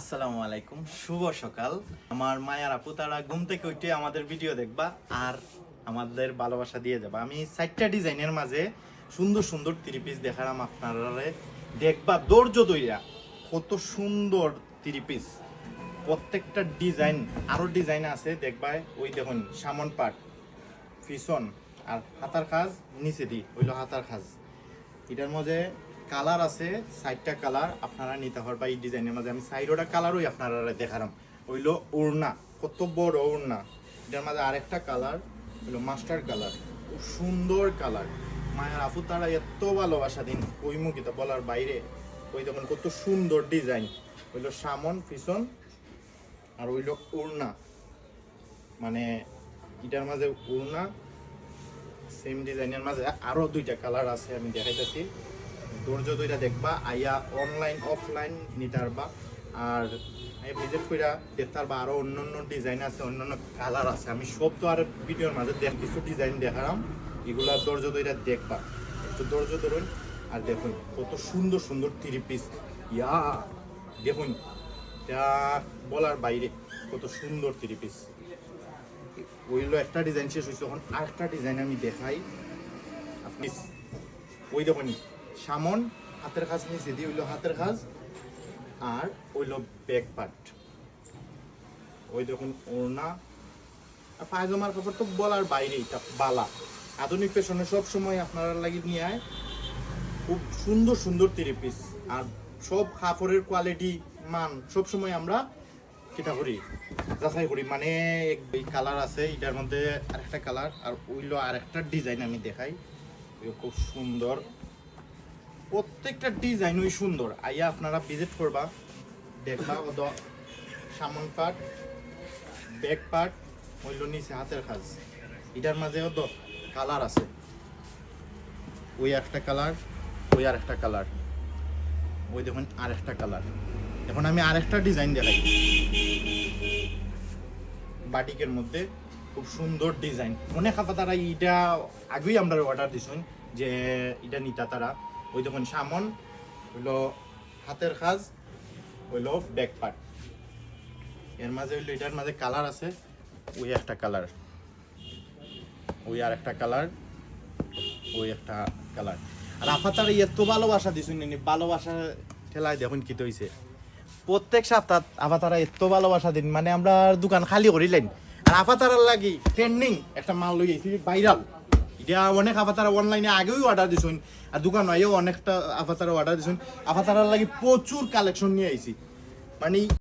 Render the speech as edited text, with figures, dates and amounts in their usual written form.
আসসালামু আলাইকুম, শুভ সকাল। আমার মায়ার আপু তারা ঘুম থেকে উঠে আমাদের ভিডিও দেখবা আর আমাদের ভালোবাসা দিয়ে যাবা। আমি 4টা ডিজাইনের মাঝে সুন্দর সুন্দর 3 পিস দেখালাম আপনারা, দেখবা ধৈর্য ধইরা কত সুন্দর 3 পিস। প্রত্যেকটা ডিজাইন আরো ডিজাইন আছে দেখবা। ওই দেখুন সামন পাট, পিছন আর হাতার কাজ নিচে দি হইলো হাতার কাজ। এটার মধ্যে কালার আছে 4টা কালার, আপনারা নিতে পারবা এই ডিজাইনের মাঝে। আমি 4টা কালারই আপনারা দেখালাম। হইলো ওড়না, কত বড় ওড়না। এটার মাঝে আরেকটা কালার হইলো মাস্টার কালার, খুব সুন্দর কালার। মায়ের আপু তারা এত ভালোবাসা দিন ওই মুখিতে বলার বাইরে। ওই দেখুন কত সুন্দর ডিজাইন, হইলো সামন পিছন আর হইলো ওড়না। মানে এটার মাঝে ওড়না সেম ডিজাইনের মাঝে আরো 2টা কালার আছে, আমি দেখাইতেছি। ধৈর্য ধরে দেখবা, আইয়া অনলাইন অফলাইন নিতে পারবা। আর ভিজিট কইরা দেখতে পারবা আরো অন্যান্য ডিজাইন আছে, অন্যান্য কালার আছে। আমি সব তো আর ভিডিওর মাঝে কিছু ডিজাইন দেখালাম, এগুলা ধৈর্য ধরে দেখবা। একটু ধৈর্য ধরুন আর দেখুন কত সুন্দর সুন্দর 3 পিস। ইয়া দেখুন, এটা বলার বাইরে কত সুন্দর 3 পিস। ওইগুলো একটা ডিজাইন শেষ হয়েছে, এখন আরেকটা ডিজাইন আমি দেখাই আপনি। ওই দেখুন সামন হাতের কাজ নিচে দিয়ে হইলো হাতের কাজ আর হইলো ব্যাক পার্ট। ওই দেখুন ওড়না আর পায়জামার কাপড় তো বলার বাইরে। এটা বালা আধুনিক ফ্যাশনে সবসময় আপনারা লাগি নিয়ে আয় খুব সুন্দর সুন্দর 3 পিস। আর সব কাপড়ের কোয়ালিটি মান সবসময় আমরা কিটা করি, যাচাই করি। মানে এই কালার আছে, এটার মধ্যে আরেকটা কালার আর ওইলো আরেকটা ডিজাইন আমি দেখাই। খুব সুন্দর, প্রত্যেকটা ডিজাইন ওই সুন্দর। আইয়া আপনারা ভিজিট করবা, দেখবা। ওদ সামন পাট, ব্যাক পার্ট, ওইলো নিচে হাতের কাজ। এটার মাঝে ওদ কালার আছে, ওই একটা কালার, ওই আরেকটা কালার, ওই দেখুন আরেকটা কালার। এখন আমি আরেকটা ডিজাইন দেখাই বাটিকের মধ্যে, খুব সুন্দর ডিজাইন। অনেক আপা তারা এটা আগেই আমরা অর্ডার দিছুন যে এটা নিতা তারা। ওই দেখুন সামন হইলো হাতের কাজ, হইলো ব্যাক পার্ট। এর মাঝে হইলো এটার মাঝে কালার আছে, ওই একটা কালার, ওই আর একটা কালার, ওই একটা কালার। আর আপা তারা এত ভালোবাসা দিছুন, ভালোবাসা ঠেলায় দেখুন কি হইছে। প্রত্যেক সপ্তাহ আপা তারা এত ভালোবাসা দিন, মানে আমরা দোকান খালি করিলেন। আর আপা তারার লাগি ট্রেন্ডিং একটা মাল লই আইছি ভাইরাল। এটা অনেক আপা তারা অনলাইনে আগেও অর্ডার দিছুন আর দোকান হয়েও অনেকটা আপা তারা অর্ডার দিছুন। আপা তারার লাগি প্রচুর কালেকশন নিয়ে আইছি। মানে